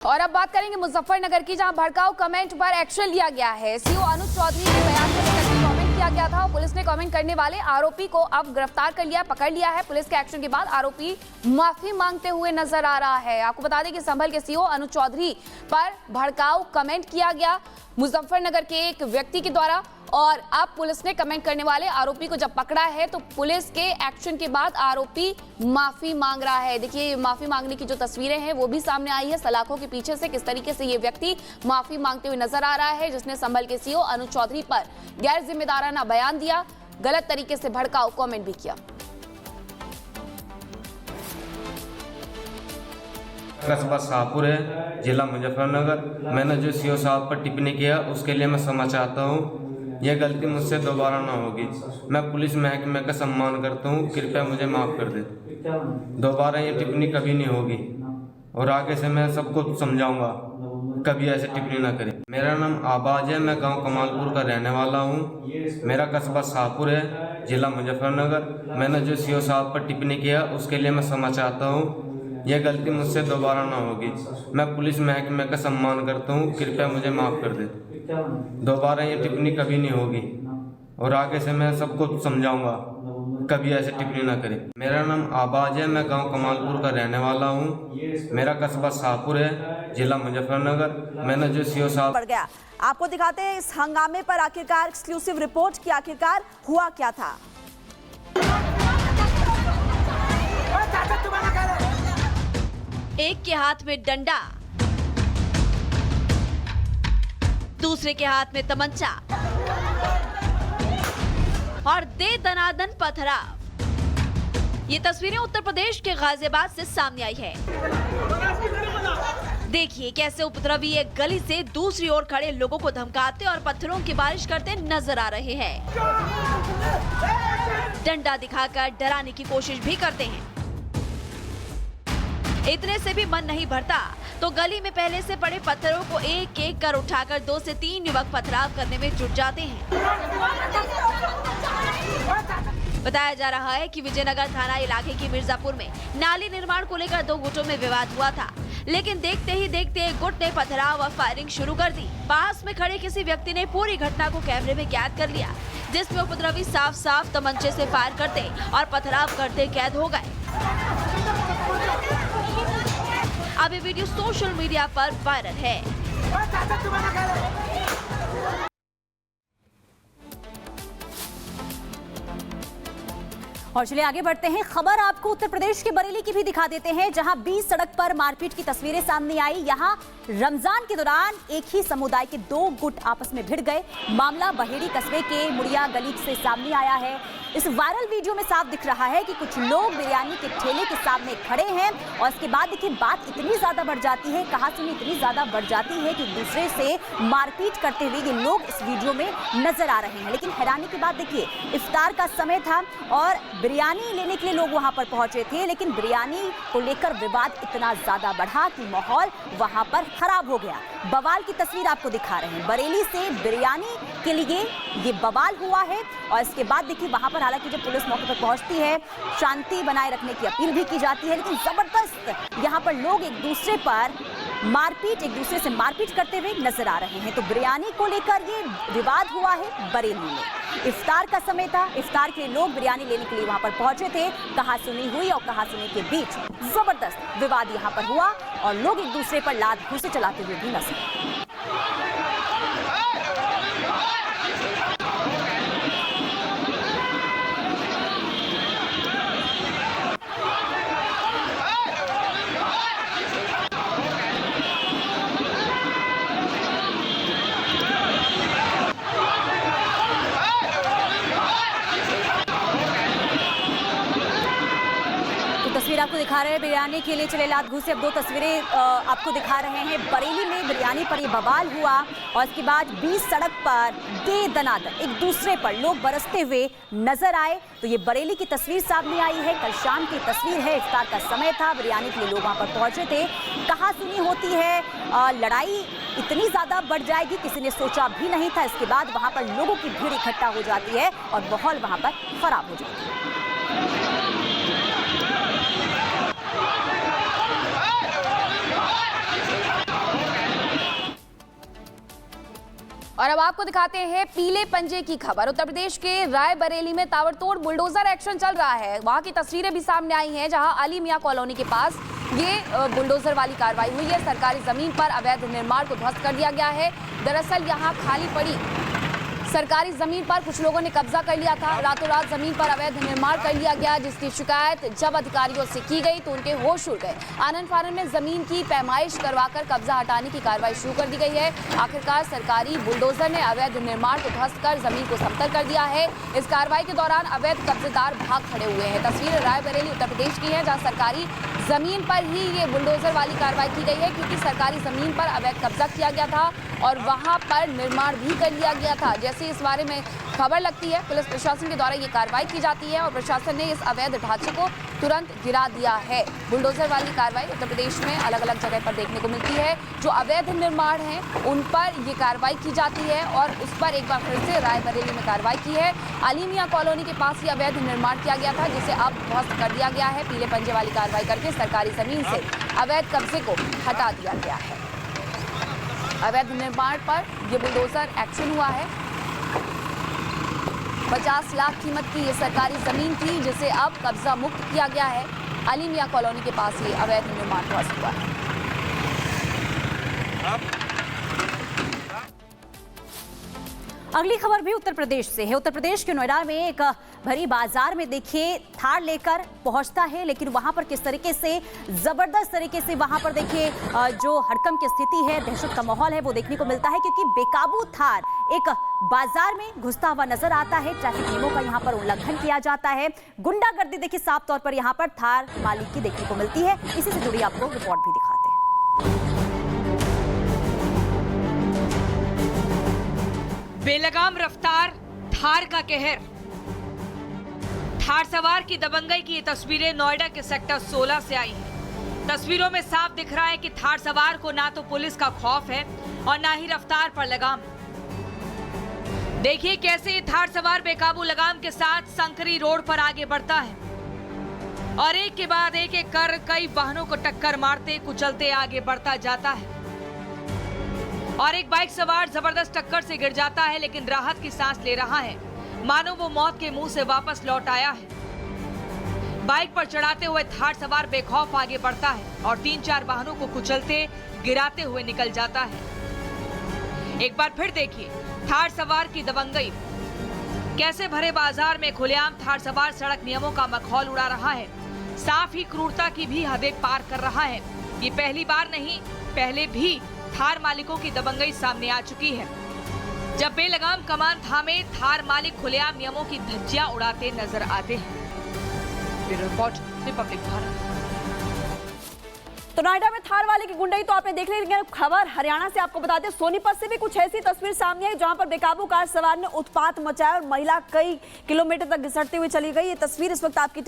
और अब बात करेंगे मुजफ्फरनगर की, जहां भड़काऊ कमेंट पर एक्शन लिया गया है। सीओ अनुज चौधरी के बयान को लेकर कमेंट किया गया था और पुलिस ने कमेंट करने वाले आरोपी को अब गिरफ्तार कर लिया, पकड़ लिया है। पुलिस के एक्शन के बाद आरोपी माफी मांगते हुए नजर आ रहा है। आपको बता दें कि संभल के सीओ अनुज चौधरी पर भड़काऊ कमेंट किया गया मुजफ्फरनगर के एक व्यक्ति के द्वारा, और अब पुलिस ने कमेंट करने वाले आरोपी को जब पकड़ा है तो पुलिस के एक्शन के बाद आरोपी माफी मांग रहा है। देखिए, माफी मांगने की जो तस्वीरें हैं वो भी सामने आई है सलाखों के पीछे से, किस तरीके से ये व्यक्ति माफी मांगते हुए नजर आ रहा है, जिसने संभल के सीओ अनुज चौधरी पर गैर जिम्मेदाराना बयान दिया, गलत तरीके से भड़काऊ कमेंट भी किया। कस्बा शाहपुर है, जिला मुजफ्फरनगर। मैंने जो सीओ साहब पर टिप्पणी किया उसके लिए मैं क्षमा चाहता हूँ। यह गलती मुझसे दोबारा ना होगी। मैं पुलिस महकमे का सम्मान करता हूँ, कृपया मुझे माफ़ कर दे। दोबारा ये टिप्पणी कभी नहीं होगी और आगे से मैं सबको समझाऊंगा कभी ऐसे टिप्पणी ना करें। मेरा नाम आबाज है, मैं गांव कमालपुर का रहने वाला हूँ। मेरा कस्बा शाहपुर है, जिला मुजफ्फरनगर। मैंने जो सीओ साहब पर टिप्पणी किया उसके लिए मैं क्षमा चाहता हूँ। यह गलती मुझसे दोबारा ना होगी। मैं पुलिस महकमे का सम्मान करता हूँ, कृपया मुझे माफ़ कर दे। दोबारा ये टिप्पणी कभी नहीं होगी और आगे से मैं सबको समझाऊंगा कभी ऐसे टिप्पणी ना करें। मेरा नाम आबाज है, मैं गांव कमालपुर का रहने वाला हूँ। मेरा कस्बा शाहपुर है, जिला मुजफ्फरनगर। मैंने जो सीओ साहब पड़ गया, आपको दिखाते हैं इस हंगामे पर आखिरकार एक्सक्लूसिव रिपोर्ट की आखिरकार हुआ क्या था। एक के हाथ में डंडा, दूसरे के हाथ में तमंचा और दे दनादन पथराव। ये तस्वीरें उत्तर प्रदेश के गाजियाबाद से सामने आई है। देखिए कैसे उपद्रवी एक गली से दूसरी ओर खड़े लोगों को धमकाते और पत्थरों की बारिश करते नजर आ रहे हैं। डंडा दिखाकर डराने की कोशिश भी करते हैं। इतने से भी मन नहीं भरता तो गली में पहले से पड़े पत्थरों को एक एक कर उठाकर 2 से 3 युवक पथराव करने में जुट जाते हैं। बताया जा रहा है कि विजयनगर थाना इलाके की मिर्जापुर में नाली निर्माण को लेकर 2 गुटों में विवाद हुआ था, लेकिन देखते ही देखते एक गुट ने पथराव और फायरिंग शुरू कर दी। पास में खड़े किसी व्यक्ति ने पूरी घटना को कैमरे में कैद कर लिया, जिसमें उपद्रवी साफ साफ तमंचे से फायर करते और पथराव करते कैद हो गए। अब ये वीडियो सोशल मीडिया पर वायरल है। और चलिए आगे बढ़ते हैं। खबर आपको उत्तर प्रदेश के बरेली की भी दिखा देते हैं, जहां 20 सड़क पर मारपीट की तस्वीरें सामने आई। यहां रमजान के दौरान एक ही समुदाय के 2 गुट आपस में भिड़ गए। मामला बहेड़ी कस्बे के मुड़िया गली से सामने आया है। इस वायरल वीडियो में साफ दिख रहा है कि कुछ लोग बिरयानी के ठेले के सामने खड़े हैं और इसके बाद देखिए बात इतनी ज्यादा बढ़ जाती है, कहासुनी इतनी ज्यादा बढ़ जाती है कि दूसरे से मारपीट करते हुए ये लोग इस वीडियो में नजर आ रहे हैं। लेकिन हैरानी की बात देखिए, इफ्तार का समय था और बिरयानी लेने के लिए लोग वहां पर पहुंचे थे, लेकिन बिरयानी को लेकर विवाद इतना ज्यादा बढ़ा कि माहौल वहां पर खराब हो गया। बवाल की तस्वीर आपको दिखा रहे हैं। बरेली से बिरयानी के लिए ये बवाल हुआ है और इसके बाद देखिए वहां पर हालांकि जब पुलिस मौके पर पहुंचती है शांति बनाए रखने की अपील भी की जाती है, लेकिन जबरदस्त यहां पर लोग एक दूसरे से मारपीट करते हुए नजर आ रहे हैं। तो बिरयानी को लेकर ये विवाद हुआ है बरेली में। इफ्तार का समय था, इफ्तार के लिए लोग बिरयानी लेने के लिए वहां पर पहुंचे थे। कहासुनी हुई और कहासुनी के बीच जबरदस्त विवाद यहां पर हुआ और लोग एक दूसरे पर लात घूंसे चलाते हुए भी नजर आए। तस्वीर आपको दिखा रहे हैं बिरयानी के लिए चले लात घूसे। अब 2 तस्वीरें आपको दिखा रहे हैं। बरेली में बिरयानी पर ये बवाल हुआ और इसके बाद 20 सड़क पर दे दनादन एक दूसरे पर लोग बरसते हुए नजर आए। तो ये बरेली की तस्वीर सामने आई है, कल शाम की तस्वीर है। इफ्तार का समय था, बिरयानी के लिए लोग वहां पर पहुंचे थे। कहासुनी होती है, लड़ाई इतनी ज्यादा बढ़ जाएगी किसी ने सोचा भी नहीं था। इसके बाद वहां पर लोगों की भीड़ इकट्ठा हो जाती है और माहौल वहां पर खराब हो जाता है। और अब आपको दिखाते हैं पीले पंजे की खबर। उत्तर प्रदेश के रायबरेली में ताबड़तोड़ बुलडोजर एक्शन चल रहा है। वहां की तस्वीरें भी सामने आई हैं, जहां अली मियां कॉलोनी के पास ये बुलडोजर वाली कार्रवाई हुई है। सरकारी जमीन पर अवैध निर्माण को ध्वस्त कर दिया गया है। दरअसल यहां खाली पड़ी सरकारी जमीन पर कुछ लोगों ने कब्जा कर लिया था। रातों रात जमीन पर अवैध निर्माण कर लिया गया, जिसकी शिकायत जब अधिकारियों से की गई तो उनके होश उड़ गए। आनन फानन में जमीन की पैमाइश करवाकर कब्जा हटाने की कार्रवाई शुरू कर दी गई है। आखिरकार सरकारी बुलडोजर ने अवैध निर्माण को ध्वस्त कर जमीन को समतल कर दिया है। इस कार्रवाई के दौरान अवैध कब्जेदार भाग खड़े हुए हैं। तस्वीर रायबरेली उत्तर प्रदेश की है, जहाँ सरकारी जमीन पर ही ये बुलडोजर वाली कार्रवाई की गई है, क्योंकि सरकारी जमीन पर अवैध कब्जा किया गया था और वहां पर निर्माण भी कर लिया गया था। जैसे इस बारे में खबर लगती है, पुलिस प्रशासन के द्वारा ये कार्रवाई की जाती है और प्रशासन ने इस अवैध ढांचे को तुरंत गिरा दिया है। बुलडोजर वाली कार्रवाई उत्तर प्रदेश में अलग अलग जगह पर देखने को मिलती है। जो अवैध निर्माण हैं उन पर ये कार्रवाई की जाती है और उस पर एक बार फिर से रायबरेली में कार्रवाई की है। अली मियां कॉलोनी के पास ये अवैध निर्माण किया गया था, जिसे अब ध्वस्त कर दिया गया है। पीले पंजे वाली कार्रवाई करके सरकारी जमीन से अवैध कब्जे को हटा दिया गया है। अवैध निर्माण पर ये बुलडोजर एक्शन हुआ है। 50 लाख कीमत की ये सरकारी जमीन थी, जिसे अब कब्जा मुक्त किया गया है। अली मियां कॉलोनी के पास ये अवैध निर्माण ध्वस्त हुआ है। अगली खबर भी उत्तर प्रदेश से है। उत्तर प्रदेश के नोएडा में एक भरी बाजार में देखिए थार लेकर पहुंचता है, लेकिन वहां पर किस तरीके से जबरदस्त तरीके से वहां पर देखिए जो हड़कंप की स्थिति है, दहशत का माहौल है, वो देखने को मिलता है, क्योंकि बेकाबू थार एक बाजार में घुसता हुआ नजर आता है। ट्रैफिक नियमों का यहाँ पर उल्लंघन किया जाता है। गुंडागर्दी देखिए साफ तौर पर यहाँ पर थार मालिक की देखने को मिलती है। इसी से जुड़ी आपको रिपोर्ट भी दिखाते हैं। बेलगाम रफ्तार, थार का कहर। थार सवार की दबंगई की ये तस्वीरें नोएडा के सेक्टर 16 से आई हैं। तस्वीरों में साफ दिख रहा है कि थार सवार को ना तो पुलिस का खौफ है और ना ही रफ्तार पर लगाम। देखिए कैसे ये थार सवार बेकाबू लगाम के साथ संकरी रोड पर आगे बढ़ता है और एक के बाद एक कर कई वाहनों को टक्कर मारते कुचलते आगे बढ़ता जाता है और एक बाइक सवार जबरदस्त टक्कर से गिर जाता है, लेकिन राहत की सांस ले रहा है, मानो वो मौत के मुंह से वापस लौट आया है। बाइक पर चढ़ाते हुए थार सवार बेखौफ आगे बढ़ता है और 3-4 वाहनों को कुचलते गिराते हुए निकल जाता है। एक बार फिर देखिए थार सवार की दबंगई। कैसे भरे बाजार में खुलेआम थार सवार सड़क नियमों का मखौल उड़ा रहा है, साफ ही क्रूरता की भी हदें पार कर रहा है। ये पहली बार नहीं, पहले भी थार मालिकों की दबंगई सामने आ चुकी है। जब बेलगाम कमान थामे थार मालिक खुलेआम नियमों की धज्जियां उड़ाते नजर आते हैं। Bureau report, Republic Bharat. तो नोएडा में थार वाले की गुंडाई तो आपने देख ली। खबर हरियाणा से आपको बताते हैं, सोनीपत से भी कुछ ऐसी तस्वीर सामने आई, जहां पर बेकाबू कार सवार ने उत्पात मचाया और महिला कई किलोमीटर तक घिसटते हुए चली गई। ये तस्वीर इस वक्त आपकी